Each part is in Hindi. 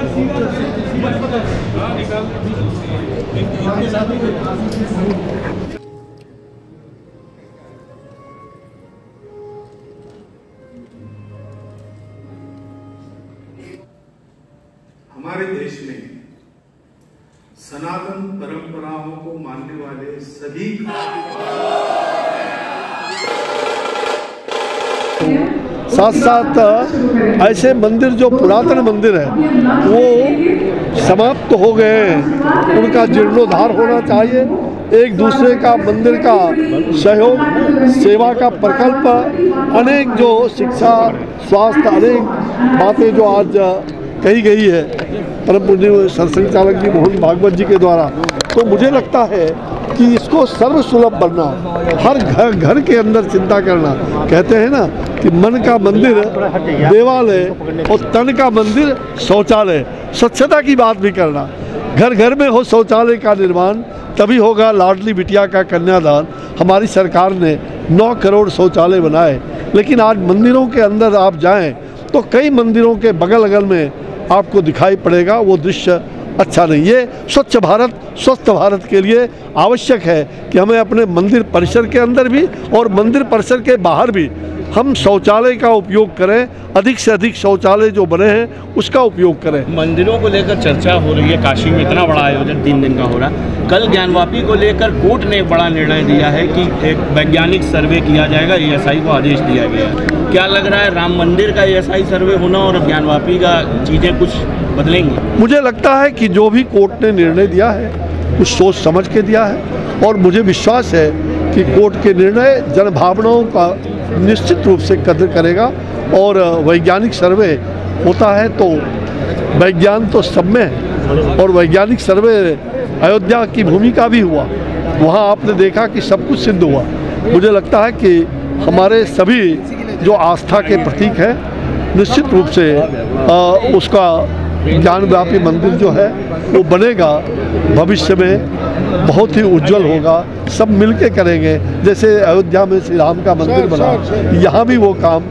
हमारे देश में सनातन परंपराओं को मानने वाले सभी साथ साथ ऐसे मंदिर जो पुरातन मंदिर है वो समाप्त हो गए हैं, उनका जीर्णोद्धार होना चाहिए। एक दूसरे का मंदिर का सहयोग, सेवा का प्रकल्प, अनेक जो शिक्षा, स्वास्थ्य, अनेक बातें जो आज कही गई है परम पूज्य सरसंघ चालक जी मोहन भागवत जी के द्वारा, तो मुझे लगता है कि इसको सर्वसुलभ बनना, हर घर के अंदर चिंता करना। कहते हैं ना कि मन का मंदिर देवालय और तन का मंदिर शौचालय। स्वच्छता की बात भी करना, घर घर में हो शौचालय का निर्माण, तभी होगा लाडली बिटिया का कन्यादान। हमारी सरकार ने 9 करोड़ शौचालय बनाए, लेकिन आज मंदिरों के अंदर आप जाएं तो कई मंदिरों के बगल अगल में आपको दिखाई पड़ेगा वो दृश्य अच्छा नहीं। ये स्वच्छ भारत, स्वस्थ भारत के लिए आवश्यक है कि हमें अपने मंदिर परिसर के अंदर भी और मंदिर परिसर के बाहर भी हम शौचालय का उपयोग करें, अधिक से अधिक शौचालय जो बने हैं उसका उपयोग करें। मंदिरों को लेकर चर्चा हो रही है, काशी में इतना बड़ा आयोजन 3 दिन का हो रहा है। कल ज्ञानवापी को लेकर कोर्ट ने एक बड़ा निर्णय दिया है कि एक वैज्ञानिक सर्वे किया जाएगा, ESI को आदेश दिया गया है। क्या लग रहा है, राम मंदिर का ESI सर्वे होना और ज्ञानवापी का चीज़ें कुछ बदलेंगी? मुझे लगता है कि जो भी कोर्ट ने निर्णय दिया है कुछ सोच समझ के दिया है, और मुझे विश्वास है कि कोर्ट के निर्णय जनभावनाओं का निश्चित रूप से कदर करेगा। और वैज्ञानिक सर्वे होता है तो विज्ञान तो सब में है, और वैज्ञानिक सर्वे अयोध्या की भूमिका भी हुआ, वहाँ आपने देखा कि सब कुछ सिद्ध हुआ। मुझे लगता है कि हमारे सभी जो आस्था के प्रतीक हैं, निश्चित रूप से उसका ज्ञानव्यापी मंदिर जो है वो बनेगा, भविष्य में बहुत ही उज्जवल होगा। सब मिलके करेंगे, जैसे अयोध्या में श्री राम का मंदिर बना, यहाँ भी वो काम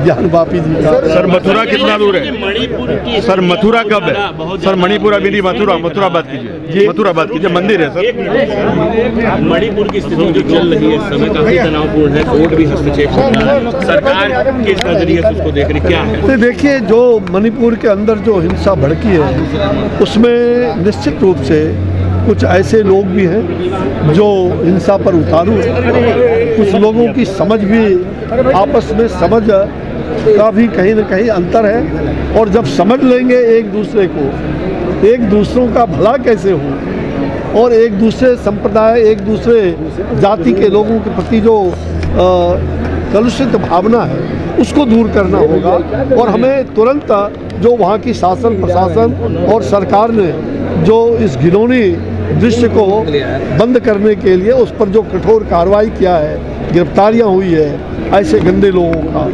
ज्ञानवापी जी का। सर मथुरा कितना दूर है? मणिपुर की सर मथुरा कब है? सर मणिपुर अभी नहीं, मथुरा बात कीजिए, मथुरा बात कीजिए, मंदिर है सर। मणिपुर की स्थिति जो चल रही है इस समय काफी तनावपूर्ण है, कोर्ट भी हस्तक्षेप कर रहा है, सरकार किस नजरिए से उसको देख रही, क्या है? देखिए, जो मणिपुर के अंदर जो हिंसा भड़की है उसमें निश्चित रूप से कुछ ऐसे लोग भी हैं जो हिंसा पर उतारू हैं। कुछ लोगों की समझ भी, आपस में समझ का भी कहीं न कहीं अंतर है, और जब समझ लेंगे एक दूसरे को, एक दूसरों का भला कैसे हो, और एक दूसरे संप्रदाय, एक दूसरे जाति के लोगों के प्रति जो कलुषित भावना है उसको दूर करना होगा। और हमें तुरंत जो वहाँ की शासन प्रशासन और सरकार ने जो इस घिनौनी दृश्य को बंद करने के लिए उस पर जो कठोर कार्रवाई किया है, गिरफ्तारियां हुई है ऐसे गंदे लोगों का,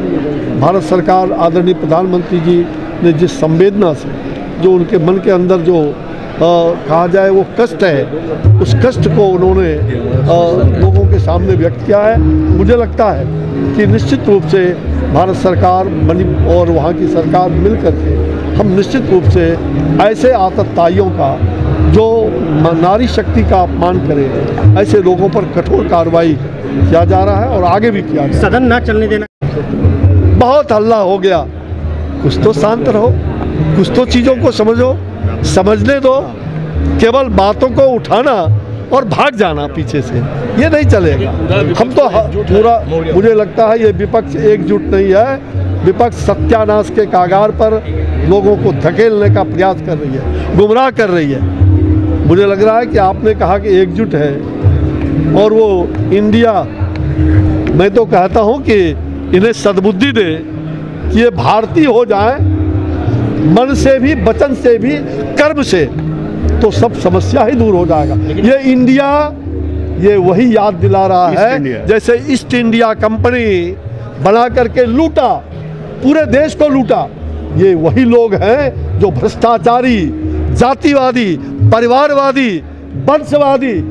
भारत सरकार आदरणीय प्रधानमंत्री जी ने जिस संवेदना से, जो उनके मन के अंदर जो कहा जाए वो कष्ट है, उस कष्ट को उन्होंने लोगों के सामने व्यक्त किया है। मुझे लगता है कि निश्चित रूप से भारत सरकार और वहाँ की सरकार मिल करके हम निश्चित रूप से ऐसे आतताइयों का जो नारी शक्ति का अपमान करे, ऐसे लोगों पर कठोर कार्रवाई किया जा रहा है और आगे भी किया जाएगा। सदन न चलने देना। बहुत हल्ला हो गया, कुछ तो शांत रहो, कुछ तो चीज़ों को समझो, समझने दो। केवल बातों को उठाना और भाग जाना पीछे से, ये नहीं चलेगा। हम तो पूरा, मुझे लगता है ये विपक्ष एकजुट नहीं है, विपक्ष सत्यानाश के कागार पर लोगों को धकेलने का प्रयास कर रही है, गुमराह कर रही है। मुझे लग रहा है कि आपने कहा कि एकजुट है, और वो इंडिया, मैं तो कहता हूं कि इन्हें सद्बुद्धि दे कि ये भारतीय हो जाए, मन से भी, वचन से भी, कर्म से, तो सब समस्या ही दूर हो जाएगा। ये इंडिया, ये वही याद दिला रहा है जैसे ईस्ट इंडिया कंपनी बना करके लूटा, पूरे देश को लूटा। ये वही लोग हैं जो भ्रष्टाचारी, जातिवादी, परिवारवादी, वंशवादी,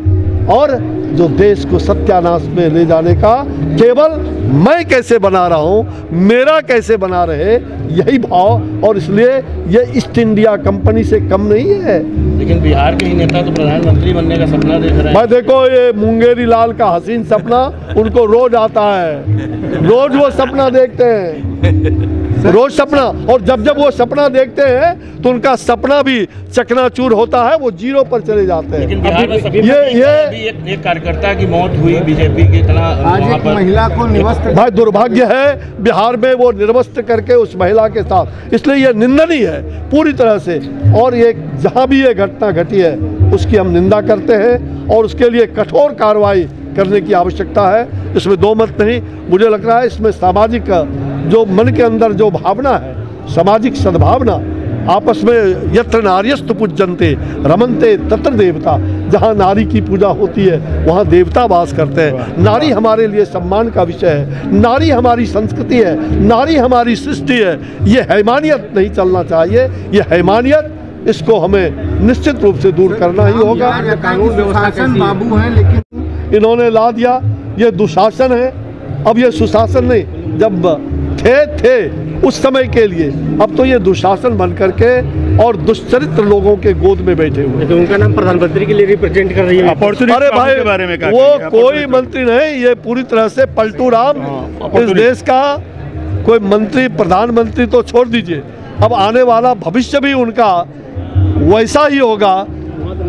और जो देश को सत्यानाश में ले जाने का केवल मैं कैसे बना रहा हूँ, मेरा कैसे बना रहे, यही भाव। और इसलिए ये ईस्ट इंडिया कंपनी से कम नहीं है। लेकिन बिहार के ही नेता तो प्रधानमंत्री बनने का सपना देख रहे हैं। भाई देखो, ये मुंगेरी लाल का हसीन सपना उनको रोज आता है, रोज वो सपना देखते हैं, रोज सपना। और जब जब वो सपना देखते हैं तो उनका सपना भी चकनाचूर होता है, वो जीरो पर चले जाते हैं। लेकिन बिहार में ये एक कार्यकर्ता की मौत हुई बीजेपी की, इतना आज एक महिला को निवस्त, भाई दुर्भाग्य है बिहार में वो निर्वस्त्र करके उस महिला के साथ, इसलिए ये निंदनीय है पूरी तरह से। और ये जहाँ भी ये घटना घटी है उसकी हम निंदा करते हैं और उसके लिए कठोर कार्रवाई करने की आवश्यकता है, इसमें दो मत नहीं। मुझे लग रहा है इसमें सामाजिक जो मन के अंदर जो भावना है, सामाजिक सद्भावना, आपस में यत्र नार्यस्तु पूज्यन्ते रमन्ते तत्र देवता, जहाँ नारी की पूजा होती है वहाँ देवता वास करते हैं। नारी हमारे लिए सम्मान का विषय है, नारी हमारी संस्कृति है, नारी हमारी सृष्टि है। ये हैवानियत नहीं चलना चाहिए, ये हैवानियत, इसको हमें निश्चित रूप से दूर करना ही होगा। कानून व्यवस्था बाबू हैं, लेकिन इन्होंने ला दिया, ये दुशासन है, अब ये सुशासन नहीं। जब थे उस समय के लिए, अब तो ये दुशासन बन करके और दुष्चरित्र लोगों के गोद में बैठे हुए। तो उनका नाम प्रधानमंत्री के लिए रिप्रेजेंट कर रही है। अरे भाई के बारे में वो कोई मंत्री नहीं, ये पूरी तरह से पलटू राम। इस देश का कोई मंत्री, प्रधानमंत्री तो छोड़ दीजिए, अब आने वाला भविष्य भी उनका वैसा ही होगा।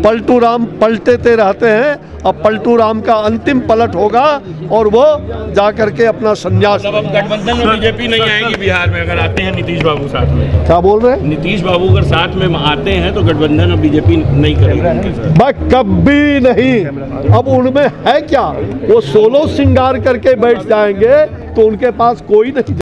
पलटू राम पलटते रहते हैं, अब पलटू राम का अंतिम पलट होगा और वो जाकर के अपना संन्यास। अब गठबंधन में बीजेपी नहीं आएगी बिहार में अगर आते हैं नीतीश बाबू साथ में। क्या बोल रहे हैं? नीतीश बाबू अगर साथ में आते हैं तो गठबंधन में बीजेपी नहीं करेगी। भाई कभी नहीं। अब उनमें है क्या, वो सोलो श्रृंगार करके बैठ जाएंगे तो उनके पास कोई नहीं।